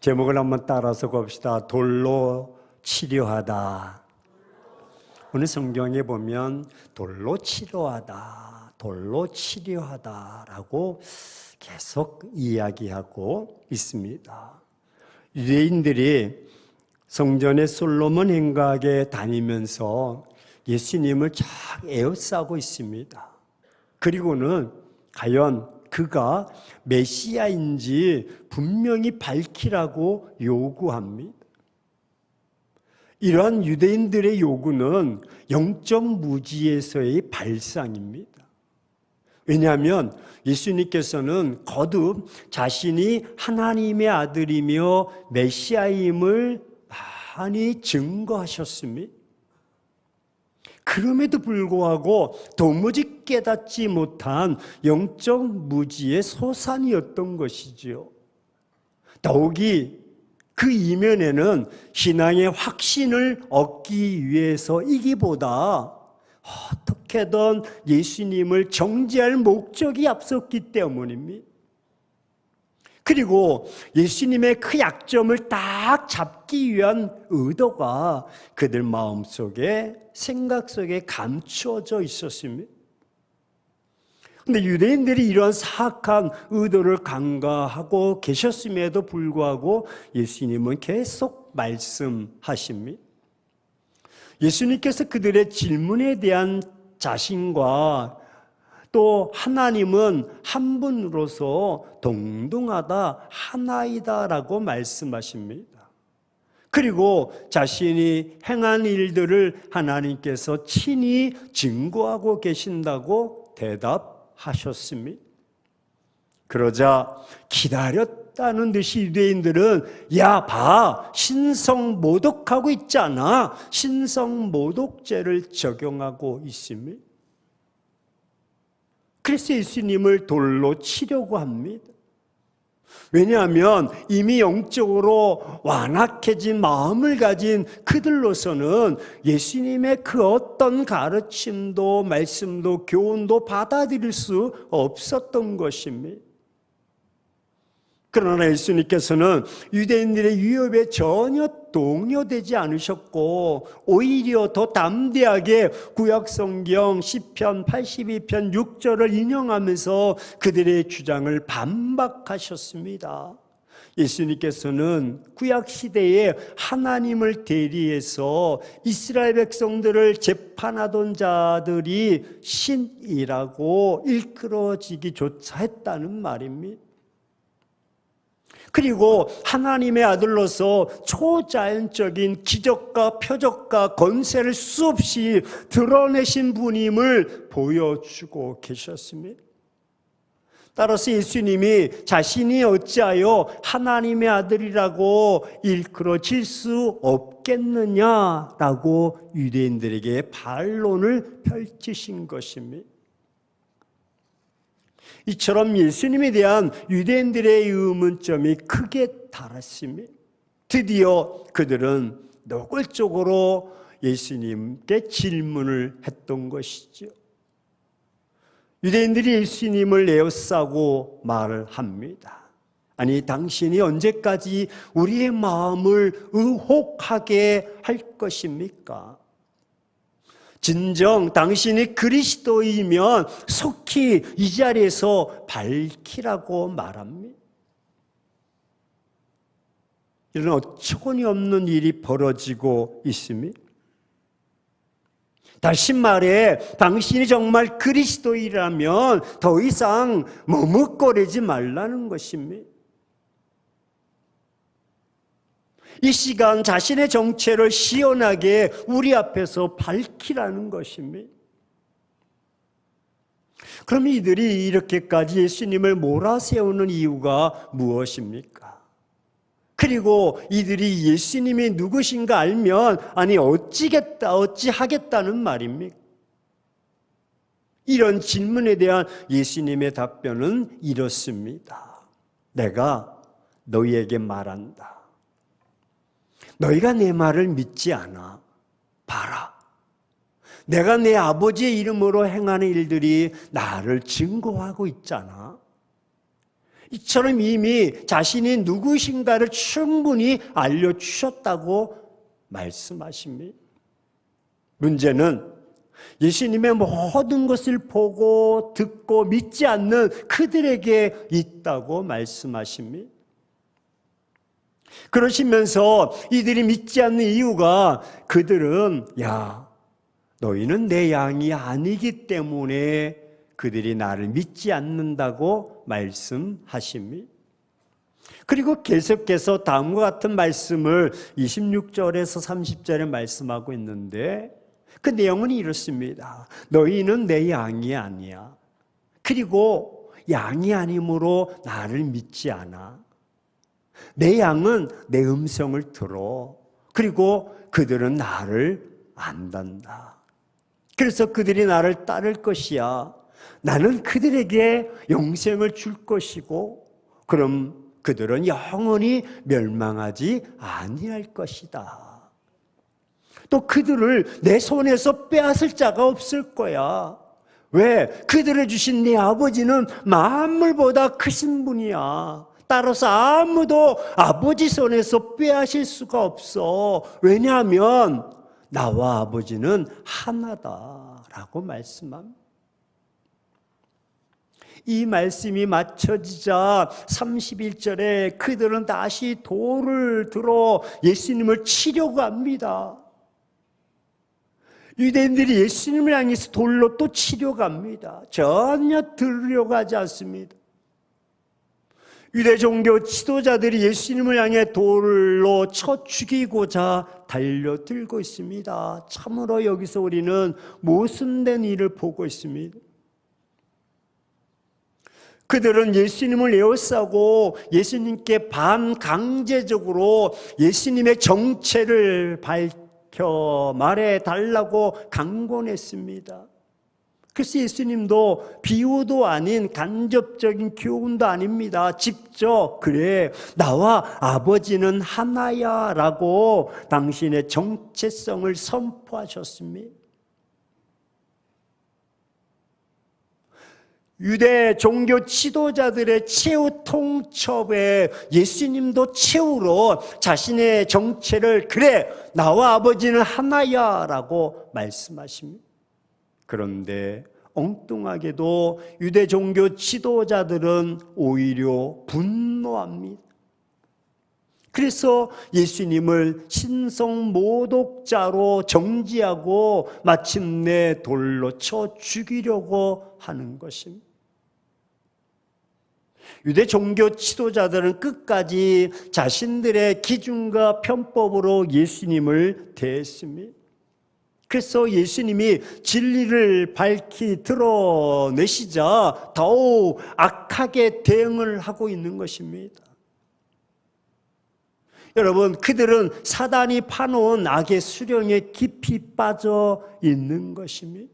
제목을 한번 따라서 봅시다. 돌로 치료하다. 오늘 성경에 보면 돌로 치료하다, 돌로 치료하다라고 계속 이야기하고 있습니다. 유대인들이 성전의 솔로몬 행각에 다니면서 예수님을 쫙 에워싸고 있습니다. 그리고는 과연 그가 메시아인지 분명히 밝히라고 요구합니다. 이러한 유대인들의 요구는 영적 무지에서의 발상입니다. 왜냐하면 예수님께서는 거듭 자신이 하나님의 아들이며 메시아임을 많이 증거하셨습니다. 그럼에도 불구하고 도무지 깨닫지 못한 영적 무지의 소산이었던 것이지요. 더욱이 그 이면에는 신앙의 확신을 얻기 위해서이기보다 어떻게든 예수님을 정죄할 목적이 앞섰기 때문입니다. 그리고 예수님의 그 약점을 딱 잡기 위한 의도가 그들 마음속에, 생각 속에 감추어져 있었습니다. 그런데 유대인들이 이러한 사악한 의도를 간과하고 계셨음에도 불구하고 예수님은 계속 말씀하십니다. 예수님께서 그들의 질문에 대한 자신과 또 하나님은 한 분으로서 동등하다, 하나이다라고 말씀하십니다. 그리고 자신이 행한 일들을 하나님께서 친히 증거하고 계신다고 대답하셨습니다. 그러자 기다렸다는 듯이 유대인들은 야, 봐, 신성 모독하고 있잖아. 신성 모독죄를 적용하고 있습니다. 그래서 예수님을 돌로 치려고 합니다. 왜냐하면 이미 영적으로 완악해진 마음을 가진 그들로서는 예수님의 그 어떤 가르침도 말씀도 교훈도 받아들일 수 없었던 것입니다. 그러나 예수님께서는 유대인들의 위협에 전혀 동요되지 않으셨고 오히려 더 담대하게 구약성경 시편 82편 6절을 인용하면서 그들의 주장을 반박하셨습니다. 예수님께서는 구약시대에 하나님을 대리해서 이스라엘 백성들을 재판하던 자들이 신이라고 일컬어지기조차 했다는 말입니다. 그리고 하나님의 아들로서 초자연적인 기적과 표적과 권세를 수없이 드러내신 분임을 보여주고 계셨습니다. 따라서 예수님이 자신이 어찌하여 하나님의 아들이라고 일컬어질 수 없겠느냐라고 유대인들에게 반론을 펼치신 것입니다. 이처럼 예수님에 대한 유대인들의 의문점이 크게 달았습니다. 드디어 그들은 노골적으로 예수님께 질문을 했던 것이죠. 유대인들이 예수님을 에워싸고 말을 합니다. 아니, 당신이 언제까지 우리의 마음을 의혹하게 할 것입니까? 진정 당신이 그리스도이면 속히 이 자리에서 밝히라고 말합니다. 이런 어처구니 없는 일이 벌어지고 있습니다. 다시 말해 당신이 정말 그리스도이라면 더 이상 머뭇거리지 말라는 것입니다. 이 시간 자신의 정체를 시원하게 우리 앞에서 밝히라는 것입니다. 그럼 이들이 이렇게까지 예수님을 몰아세우는 이유가 무엇입니까? 그리고 이들이 예수님이 누구신가 알면 아니 어찌하겠다는 말입니까? 이런 질문에 대한 예수님의 답변은 이렇습니다. 내가 너희에게 말한다. 너희가 내 말을 믿지 않아. 봐라. 내가 내 아버지의 이름으로 행하는 일들이 나를 증거하고 있잖아. 이처럼 이미 자신이 누구신가를 충분히 알려주셨다고 말씀하십니다. 문제는 예수님의 모든 것을 보고 듣고 믿지 않는 그들에게 있다고 말씀하십니다. 그러시면서 이들이 믿지 않는 이유가 그들은 너희는 내 양이 아니기 때문에 그들이 나를 믿지 않는다고 말씀하십니다. 그리고 계속해서 다음과 같은 말씀을 26절에서 30절에 말씀하고 있는데 그 내용은 이렇습니다. 너희는 내 양이 아니야. 그리고 양이 아니므로 나를 믿지 않아. 내 양은 내 음성을 들어. 그리고 그들은 나를 안단다. 그래서 그들이 나를 따를 것이야. 나는 그들에게 영생을 줄 것이고 그럼 그들은 영원히 멸망하지 아니할 것이다. 또 그들을 내 손에서 빼앗을 자가 없을 거야. 왜? 그들을 주신 네 아버지는 만물보다 크신 분이야. 따라서 아무도 아버지 손에서 빼앗을 수가 없어. 왜냐하면 나와 아버지는 하나다라고 말씀합니다. 이 말씀이 맞춰지자 31절에 그들은 다시 돌을 들어 예수님을 치려고 합니다. 유대인들이 예수님을 향해서 돌로 또 치려고 합니다. 전혀 들으려고 하지 않습니다. 유대 종교 지도자들이 예수님을 향해 돌로 쳐 죽이고자 달려들고 있습니다. 참으로 여기서 우리는 모순된 일을 보고 있습니다. 그들은 예수님을 에워싸고 예수님께 반강제적으로 예수님의 정체를 밝혀 말해달라고 강권했습니다. 그래서 예수님도 비유도 아닌 간접적인 교훈도 아닙니다. 직접 그래 나와 아버지는 하나야 라고 당신의 정체성을 선포하셨습니다. 유대 종교 지도자들의 최후 통첩에 예수님도 최후로 자신의 정체를 그래 나와 아버지는 하나야 라고 말씀하십니다. 그런데 엉뚱하게도 유대 종교 지도자들은 오히려 분노합니다. 그래서 예수님을 신성모독자로 정지하고 마침내 돌로 쳐 죽이려고 하는 것입니다. 유대 종교 지도자들은 끝까지 자신들의 기준과 편법으로 예수님을 대했습니다. 그래서 예수님이 진리를 밝히 드러내시자 더욱 악하게 대응을 하고 있는 것입니다. 여러분, 그들은 사단이 파놓은 악의 수령에 깊이 빠져 있는 것입니다.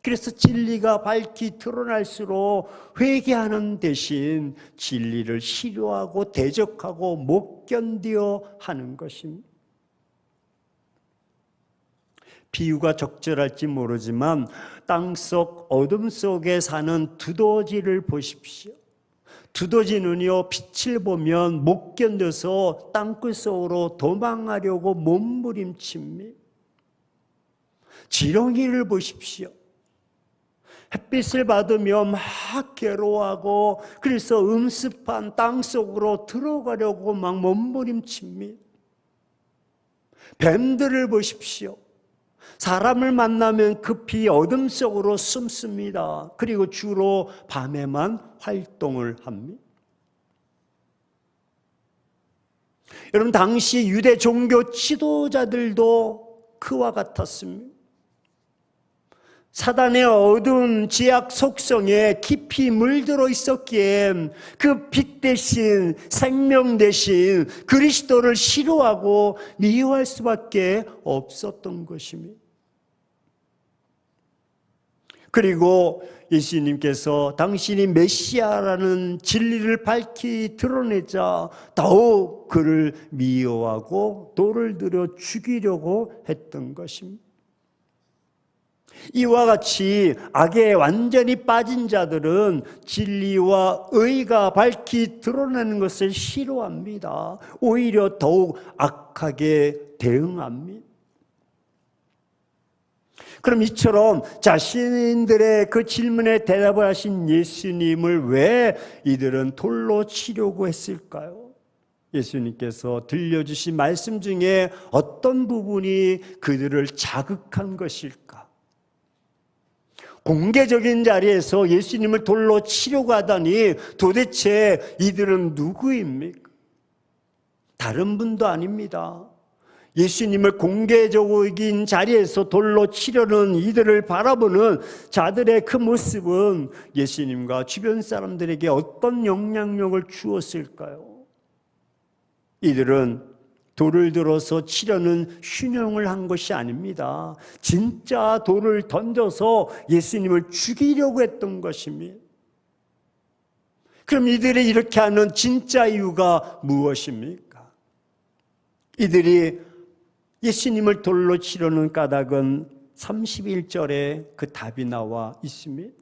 그래서 진리가 밝히 드러날수록 회개하는 대신 진리를 싫어하고 대적하고 못 견디어 하는 것입니다. 비유가 적절할지 모르지만 땅속 어둠 속에 사는 두더지를 보십시오. 두더지는요, 빛을 보면 못 견뎌서 땅굴 속으로 도망하려고 몸부림칩니다. 지렁이를 보십시오. 햇빛을 받으며 막 괴로워하고 그래서 음습한 땅 속으로 들어가려고 막 몸부림칩니다. 뱀들을 보십시오. 사람을 만나면 급히 어둠 속으로 숨습니다. 그리고 주로 밤에만 활동을 합니다. 여러분, 당시 유대 종교 지도자들도 그와 같았습니다. 사단의 어두운 죄악 속성에 깊이 물들어 있었기에 그 빛 대신 생명 대신 그리스도를 싫어하고 미워할 수밖에 없었던 것입니다. 그리고 예수님께서 당신이 메시아라는 진리를 밝히 드러내자 더욱 그를 미워하고 돌을 들여 죽이려고 했던 것입니다. 이와 같이 악에 완전히 빠진 자들은 진리와 의가 밝히 드러나는 것을 싫어합니다. 오히려 더욱 악하게 대응합니다. 그럼 이처럼 자신들의 그 질문에 대답을 하신 예수님을 왜 이들은 돌로 치려고 했을까요? 예수님께서 들려주신 말씀 중에 어떤 부분이 그들을 자극한 것일까? 공개적인 자리에서 예수님을 돌로 치려고 하다니 도대체 이들은 누구입니까? 다른 분도 아닙니다. 예수님을 공개적인 자리에서 돌로 치려는 이들을 바라보는 자들의 그 모습은 예수님과 주변 사람들에게 어떤 영향력을 주었을까요? 이들은 돌을 들어서 치려는 신용을 한 것이 아닙니다. 진짜 돌을 던져서 예수님을 죽이려고 했던 것입니다. 그럼 이들이 이렇게 하는 진짜 이유가 무엇입니까? 이들이 예수님을 돌로 치려는 까닭은 31절에 그 답이 나와 있습니다.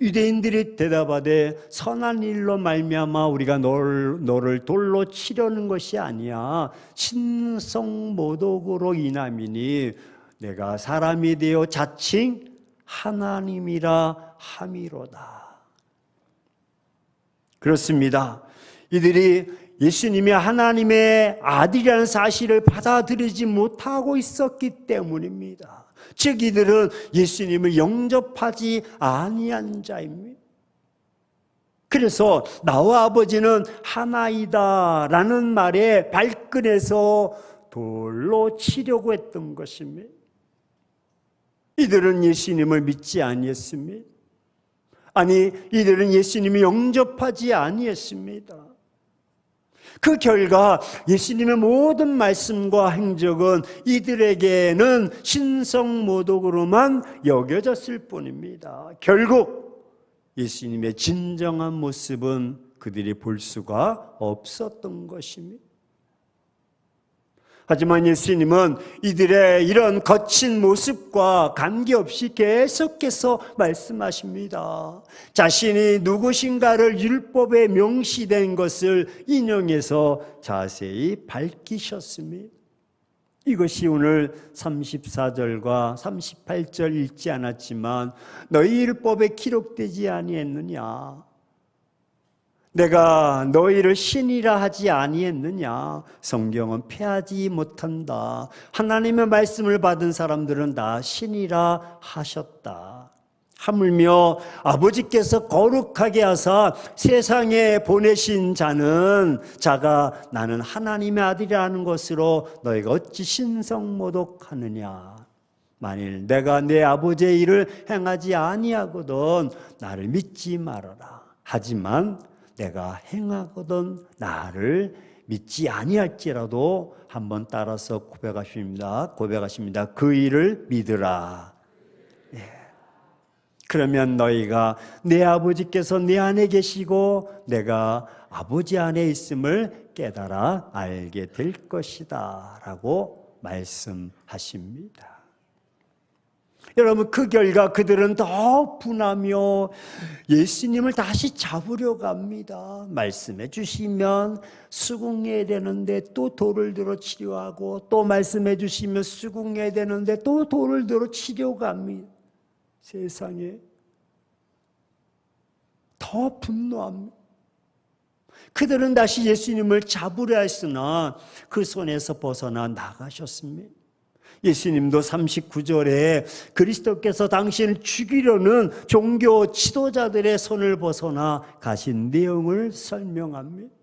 유대인들이 대답하되 선한 일로 말미암아 우리가 너를 돌로 치려는 것이 아니야 신성모독으로 인함이니 내가 사람이 되어 자칭 하나님이라 함이로다. 그렇습니다. 이들이 예수님이 하나님의 아들이라는 사실을 받아들이지 못하고 있었기 때문입니다. 즉 이들은 예수님을 영접하지 아니한 자입니다. 그래서 나와 아버지는 하나이다 라는 말에 발끈해서 돌로 치려고 했던 것입니다. 이들은 예수님을 믿지 아니했습니다. 아니 이들은 예수님을 영접하지 아니했습니다. 그 결과 예수님의 모든 말씀과 행적은 이들에게는 신성모독으로만 여겨졌을 뿐입니다. 결국 예수님의 진정한 모습은 그들이 볼 수가 없었던 것입니다. 하지만 예수님은 이들의 이런 거친 모습과 관계없이 계속해서 말씀하십니다. 자신이 누구신가를 율법에 명시된 것을 인용해서 자세히 밝히셨습니다. 이것이 오늘 34절과 38절 읽지 않았지만 너희 율법에 기록되지 아니했느냐? 내가 너희를 신이라 하지 아니했느냐? 성경은 패하지 못한다. 하나님의 말씀을 받은 사람들은 다 신이라 하셨다. 하물며 아버지께서 거룩하게 하사 세상에 보내신 자가 나는 하나님의 아들이라는 것으로 너희가 어찌 신성모독하느냐? 만일 내가 내 아버지의 일을 행하지 아니하거든 나를 믿지 말아라. 하지만 내가 행하거든 나를 믿지 아니할지라도 한번 따라서 고백하십니다. 그 일을 믿으라. 네. 그러면 너희가 내 아버지께서 내 안에 계시고 내가 아버지 안에 있음을 깨달아 알게 될 것이다 라고 말씀하십니다. 여러분 그 결과 그들은 더 분하며 예수님을 다시 잡으려고 합니다. 말씀해 주시면 수긍해야 되는데 또 돌을 들어 치려고 하고 또 말씀해 주시면 수긍해야 되는데 또 돌을 들어 치려고 합니다. 세상에 더 분노합니다. 그들은 다시 예수님을 잡으려 했으나 그 손에서 벗어나 나가셨습니다. 예수님도 39절에 그리스도께서 당신을 죽이려는 종교 지도자들의 손을 벗어나 가신 내용을 설명합니다.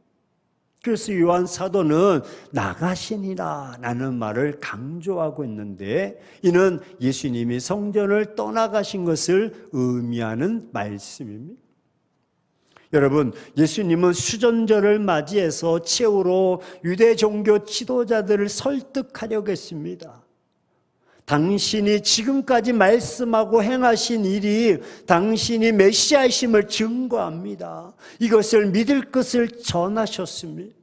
그래서 요한 사도는 나가시니라 라는 말을 강조하고 있는데 이는 예수님이 성전을 떠나가신 것을 의미하는 말씀입니다. 여러분, 예수님은 수전절을 맞이해서 최후로 유대 종교 지도자들을 설득하려고 했습니다. 당신이 지금까지 말씀하고 행하신 일이 당신이 메시아이심을 증거합니다. 이것을 믿을 것을 전하셨습니다.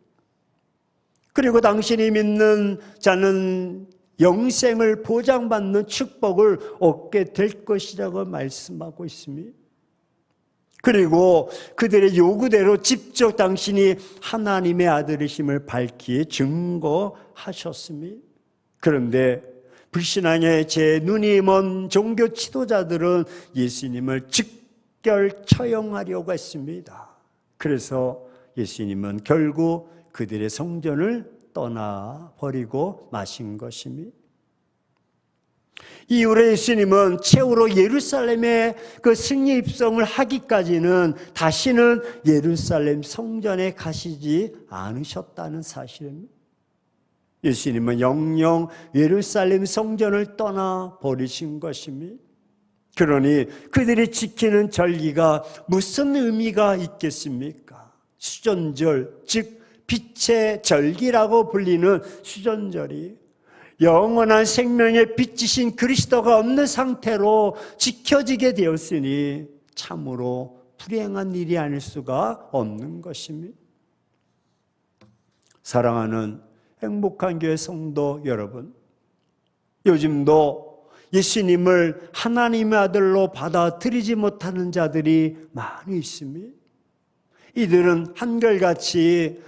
그리고 당신이 믿는 자는 영생을 보장받는 축복을 얻게 될 것이라고 말씀하고 있습니다. 그리고 그들의 요구대로 직접 당신이 하나님의 아들이심을 밝히 증거하셨습니다. 그런데 불신앙의 제 눈이 먼 종교 지도자들은 예수님을 즉결 처형하려고 했습니다. 그래서 예수님은 결국 그들의 성전을 떠나버리고 마신 것입니다. 이후로 예수님은 최후로 예루살렘에 그 승리 입성을 하기까지는 다시는 예루살렘 성전에 가시지 않으셨다는 사실입니다. 예수님은 영영 예루살렘 성전을 떠나버리신 것입니다. 그러니 그들이 지키는 절기가 무슨 의미가 있겠습니까? 수전절, 즉 빛의 절기라고 불리는 수전절이 영원한 생명의 빛이신 그리스도가 없는 상태로 지켜지게 되었으니 참으로 불행한 일이 아닐 수가 없는 것입니다. 사랑하는 행복한 교회 성도 여러분, 요즘도 예수님을 하나님의 아들로 받아들이지 못하는 자들이 많이 있습니다. 이들은 한결같이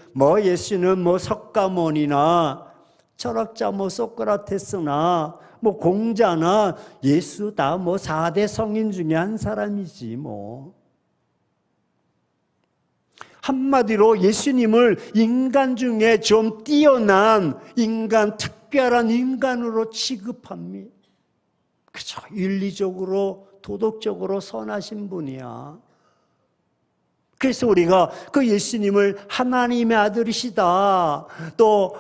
예수는 석가모니나 철학자 소크라테스나 공자나 예수 다 4대 성인 중에 한 사람이지 한마디로 예수님을 인간 중에 좀 뛰어난 인간, 특별한 인간으로 취급합니다. 그죠? 윤리적으로, 도덕적으로 선하신 분이야. 그래서 우리가 그 예수님을 하나님의 아들이시다, 또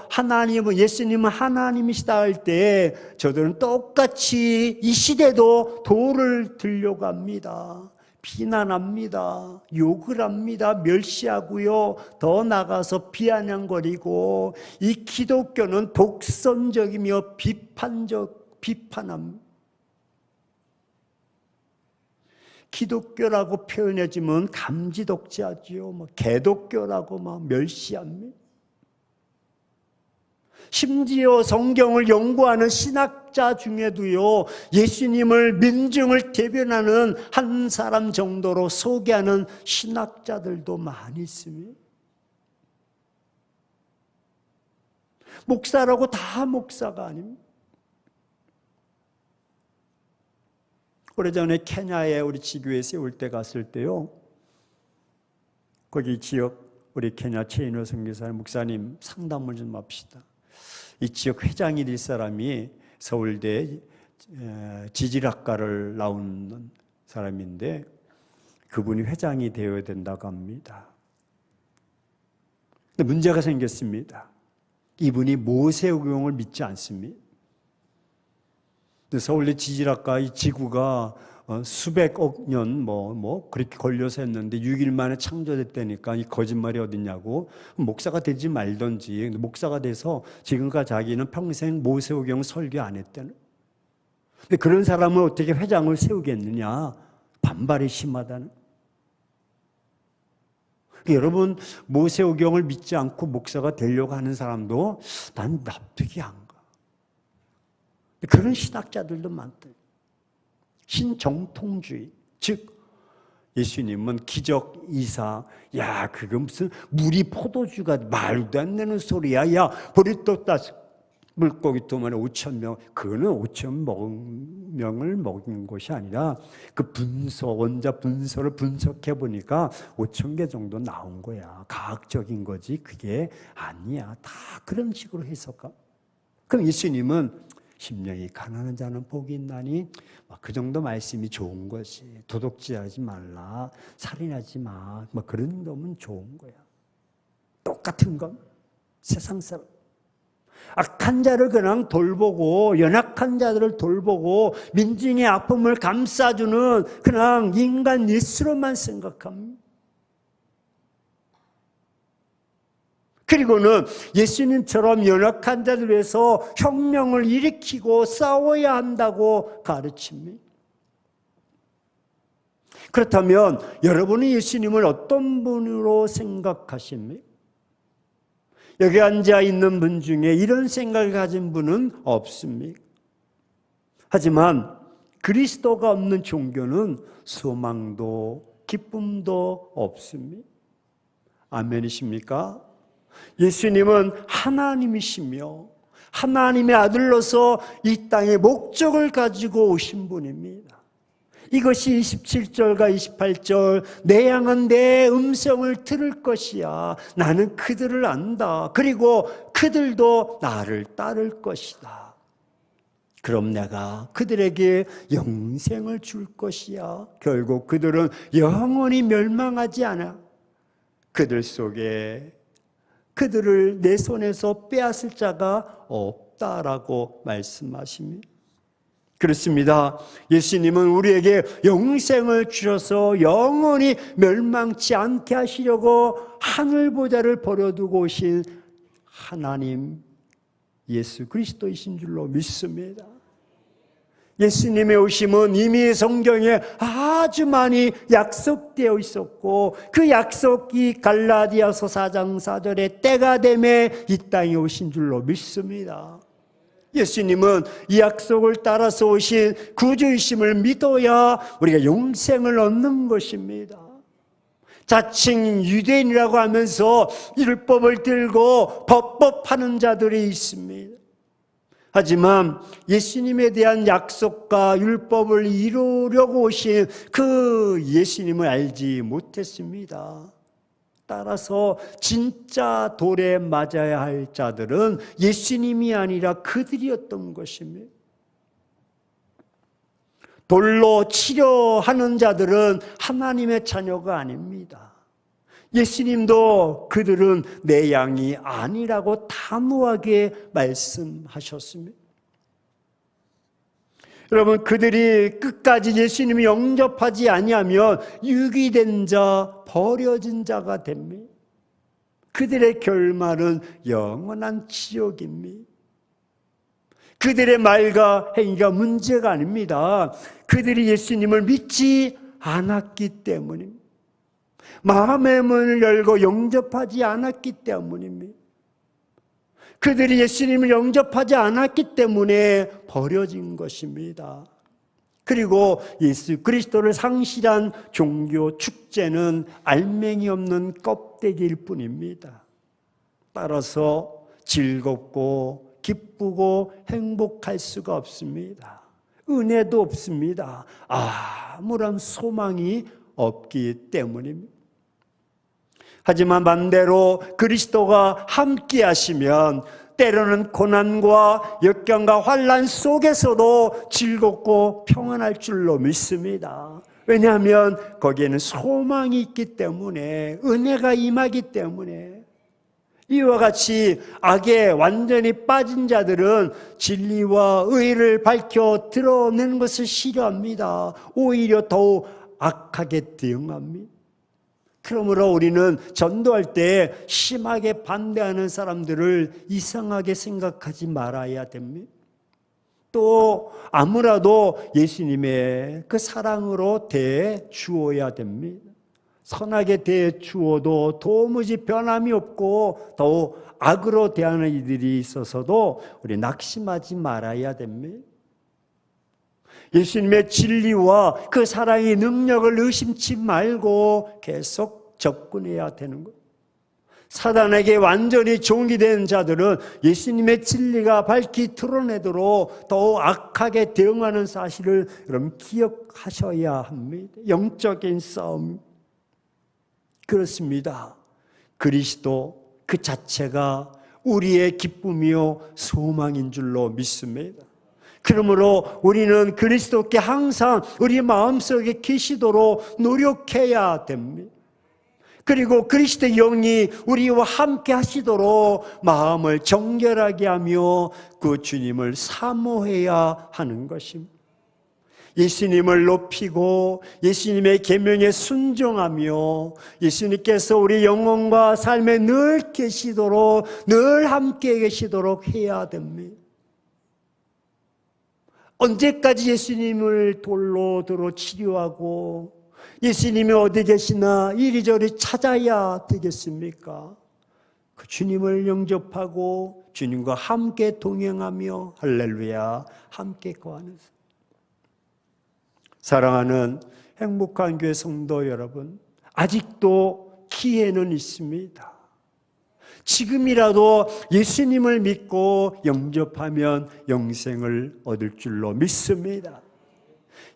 예수님은 하나님이시다 할 때 저들은 똑같이 이 시대도 돌을 들려고 합니다. 비난합니다. 욕을 합니다. 멸시하고요. 더 나가서 비아냥거리고 이 기독교는 독선적이며 비판합니다. 기독교라고 표현해주면 감지독지하지요. 개독교라고 멸시합니다. 심지어 성경을 연구하는 신학자 중에도요, 예수님을 민중을 대변하는 한 사람 정도로 소개하는 신학자들도 많이 있습니다. 목사라고 다 목사가 아닙니다. 오래전에 케냐에 우리 지교회 세울 때 갔을 때요, 거기 지역 우리 케냐 최인호 선교사님 목사님 상담을 좀 합시다. 이 지역 회장이 될 사람이 서울대 지질학과를 나온 사람인데 그분이 회장이 되어야 된다고 합니다. 근데 문제가 생겼습니다. 이분이 모세오경을 믿지 않습니다. 서울대 지질학과 이 지구가 수백억 년 그렇게 걸려서 했는데 6일 만에 창조됐다니까 이 거짓말이 어딨냐고. 목사가 되지 말던지. 목사가 돼서 지금까지 자기는 평생 모세오경 설교 안 했다는. 근데 그런 사람을 어떻게 회장을 세우겠느냐. 반발이 심하다는. 여러분, 모세오경을 믿지 않고 목사가 되려고 하는 사람도 난 납득이 안 가. 그런 신학자들도 많다. 신정통주의, 즉 예수님은 기적 이사, 그거 무슨 물이 포도주가 말도 안 되는 소리야. 보리떡 물고기 2마리 5,000명, 그거는 5,000명을 먹인 것이 아니라 그 원자 분소를 분석해 보니까 5,000개 정도 나온 거야. 과학적인 거지 그게 아니야. 다 그런 식으로 해석하. 그럼 예수님은 심령이 가난한 자는 복이 있나니 그 정도 말씀이 좋은 것이, 도둑질하지 말라, 살인하지 마, 그런 놈은 좋은 거야. 똑같은 건 세상 사람. 악한 자를 그냥 돌보고 연약한 자들을 돌보고 민중의 아픔을 감싸주는 그냥 인간 예수로만 생각합니다. 그리고는 예수님처럼 연약한 자들 위해서 혁명을 일으키고 싸워야 한다고 가르칩니다. 그렇다면 여러분이 예수님을 어떤 분으로 생각하십니까? 여기 앉아 있는 분 중에 이런 생각을 가진 분은 없습니까? 하지만 그리스도가 없는 종교는 소망도 기쁨도 없습니다. 아멘이십니까? 예수님은 하나님이시며 하나님의 아들로서 이 땅에 목적을 가지고 오신 분입니다. 이것이 27절과 28절, 내 양은 내 음성을 들을 것이야. 나는 그들을 안다. 그리고 그들도 나를 따를 것이다. 그럼 내가 그들에게 영생을 줄 것이야. 결국 그들은 영원히 멸망하지 않아. 그들 속에 그들을 내 손에서 빼앗을 자가 없다라고 말씀하십니다. 그렇습니다. 예수님은 우리에게 영생을 주셔서 영원히 멸망치 않게 하시려고 하늘보좌를 버려두고 오신 하나님 예수 그리스도이신 줄로 믿습니다. 예수님의 오심은 이미 성경에 아주 많이 약속되어 있었고 그 약속이 갈라디아서 4장 4절에 때가 되매 이 땅에 오신 줄로 믿습니다. 예수님은 이 약속을 따라서 오신 구주이심을 믿어야 우리가 영생을 얻는 것입니다. 자칭 유대인이라고 하면서 율법을 들고 법법하는 자들이 있습니다. 하지만 예수님에 대한 약속과 율법을 이루려고 오신 그 예수님을 알지 못했습니다. 따라서 진짜 돌에 맞아야 할 자들은 예수님이 아니라 그들이었던 것입니다. 돌로 치려하는 자들은 하나님의 자녀가 아닙니다. 예수님도 그들은 내 양이 아니라고 단호하게 말씀하셨습니다. 여러분, 그들이 끝까지 예수님을 영접하지 아니하면 유기된 자, 버려진 자가 됩니다. 그들의 결말은 영원한 지옥입니다. 그들의 말과 행위가 문제가 아닙니다. 그들이 예수님을 믿지 않았기 때문입니다. 마음의 문을 열고 영접하지 않았기 때문입니다. 그들이 예수님을 영접하지 않았기 때문에 버려진 것입니다. 그리고 예수 그리스도를 상실한 종교 축제는 알맹이 없는 껍데기일 뿐입니다. 따라서 즐겁고 기쁘고 행복할 수가 없습니다. 은혜도 없습니다. 아무런 소망이 없기 때문입니다. 하지만 반대로 그리스도가 함께 하시면 때로는 고난과 역경과 환난 속에서도 즐겁고 평안할 줄로 믿습니다. 왜냐하면 거기에는 소망이 있기 때문에, 은혜가 임하기 때문에. 이와 같이 악에 완전히 빠진 자들은 진리와 의를 밝혀 드러내는 것을 싫어합니다. 오히려 더욱 악하게 대응합니다. 그러므로 우리는 전도할 때 심하게 반대하는 사람들을 이상하게 생각하지 말아야 됩니다. 또 아무라도 예수님의 그 사랑으로 대해 주어야 됩니다. 선하게 대해 주어도 도무지 변함이 없고 더욱 악으로 대하는 이들이 있어서도 우리 낙심하지 말아야 됩니다. 예수님의 진리와 그 사랑의 능력을 의심치 말고 계속 접근해야 되는 것. 사단에게 완전히 종이 된 자들은 예수님의 진리가 밝히 드러내도록 더욱 악하게 대응하는 사실을 여러분 기억하셔야 합니다. 영적인 싸움. 그렇습니다. 그리스도 그 자체가 우리의 기쁨이요 소망인 줄로 믿습니다. 그러므로 우리는 그리스도께 항상 우리 마음속에 계시도록 노력해야 됩니다. 그리고 그리스도의 영이 우리와 함께 하시도록 마음을 정결하게 하며 그 주님을 사모해야 하는 것입니다. 예수님을 높이고 예수님의 계명에 순종하며 예수님께서 우리 영혼과 삶에 늘 계시도록, 늘 함께 계시도록 해야 됩니다. 언제까지 예수님을 돌로 들어 치료하고 예수님이 어디 계시나 이리저리 찾아야 되겠습니까? 그 주님을 영접하고 주님과 함께 동행하며 할렐루야 함께 거하는 사랑하는 행복한 교회 성도 여러분, 아직도 기회는 있습니다. 지금이라도 예수님을 믿고 영접하면 영생을 얻을 줄로 믿습니다.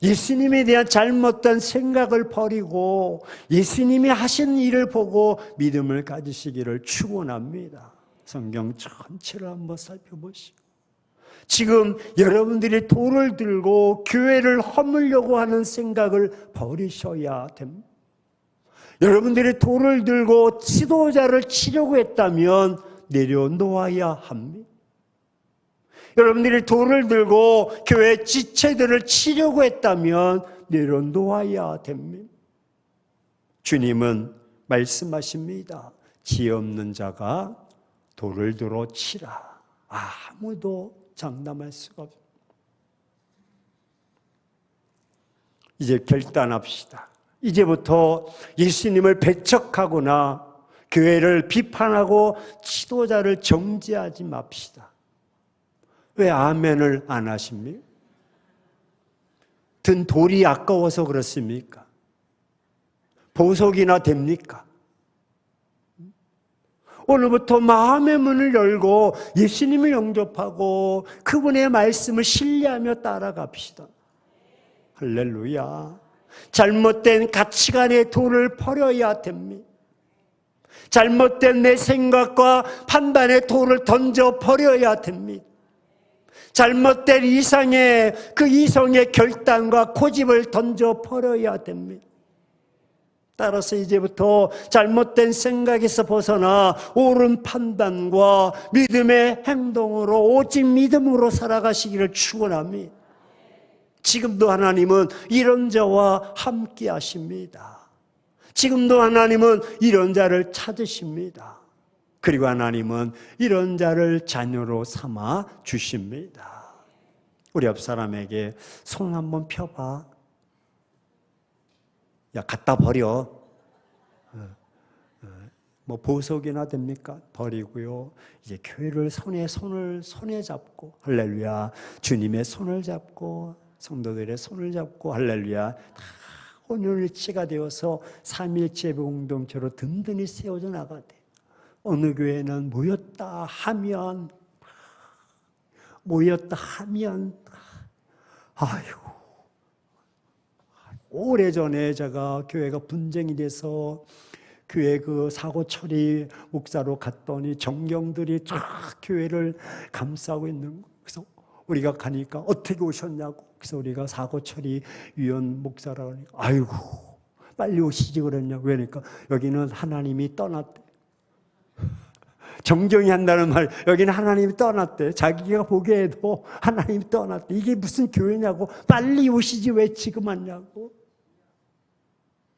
예수님에 대한 잘못된 생각을 버리고 예수님이 하신 일을 보고 믿음을 가지시기를 축원합니다. 성경 전체를 한번 살펴보시고, 지금 여러분들이 돌을 들고 교회를 허물려고 하는 생각을 버리셔야 됩니다. 여러분들이 돌을 들고 지도자를 치려고 했다면 내려놓아야 합니다. 여러분들이 돌을 들고 교회 지체들을 치려고 했다면 내려놓아야 됩니다. 주님은 말씀하십니다. 지혜 없는 자가 돌을 들어 치라. 아무도 장담할 수가 없습니다. 이제 결단합시다. 이제부터 예수님을 배척하거나 교회를 비판하고 지도자를 정죄하지 맙시다. 왜 아멘을 안 하십니까? 든 돌이 아까워서 그렇습니까? 보석이나 됩니까? 오늘부터 마음의 문을 열고 예수님을 영접하고 그분의 말씀을 신뢰하며 따라갑시다. 할렐루야. 잘못된 가치관의 돌을 버려야 됩니다. 잘못된 내 생각과 판단의 돌을 던져 버려야 됩니다. 잘못된 이성의 결단과 고집을 던져 버려야 됩니다. 따라서 이제부터 잘못된 생각에서 벗어나 옳은 판단과 믿음의 행동으로 오직 믿음으로 살아가시기를 축원합니다. 지금도 하나님은 이런 자와 함께 하십니다. 지금도 하나님은 이런 자를 찾으십니다. 그리고 하나님은 이런 자를 자녀로 삼아 주십니다. 우리 옆 사람에게 손 한번 펴봐. 야, 갖다 버려. 뭐 보석이나 됩니까? 버리고요. 이제 교회를 손에 잡고 할렐루야. 주님의 손을 잡고 성도들의 손을 잡고 할렐루야. 다 혼연일체가 되어서 삼일체 공동체로 든든히 세워져 나가야 돼. 어느 교회는 모였다 하면 아이고, 오래전에 제가 교회가 분쟁이 돼서 교회 그 사고 처리 목사로 갔더니 정경들이 쫙 교회를 감싸고 있는 거. 그래서 우리가 가니까 어떻게 오셨냐고. 그래서 우리가 사고 처리 위원 목사라고 하니까 아이고 빨리 오시지 그랬냐고. 그러니까 여기는 하나님이 떠났대. 정경이 한다는 말, 여기는 하나님이 떠났대. 자기가 보기에도 하나님이 떠났대. 이게 무슨 교회냐고. 빨리 오시지 왜 지금 왔냐고.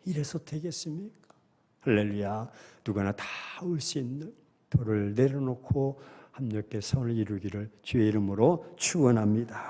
이래서 되겠습니까? 할렐루야. 누구나 다 올 수 있는 돌을 내려놓고 합력해 선을 이루기를 주의 이름으로 축원합니다.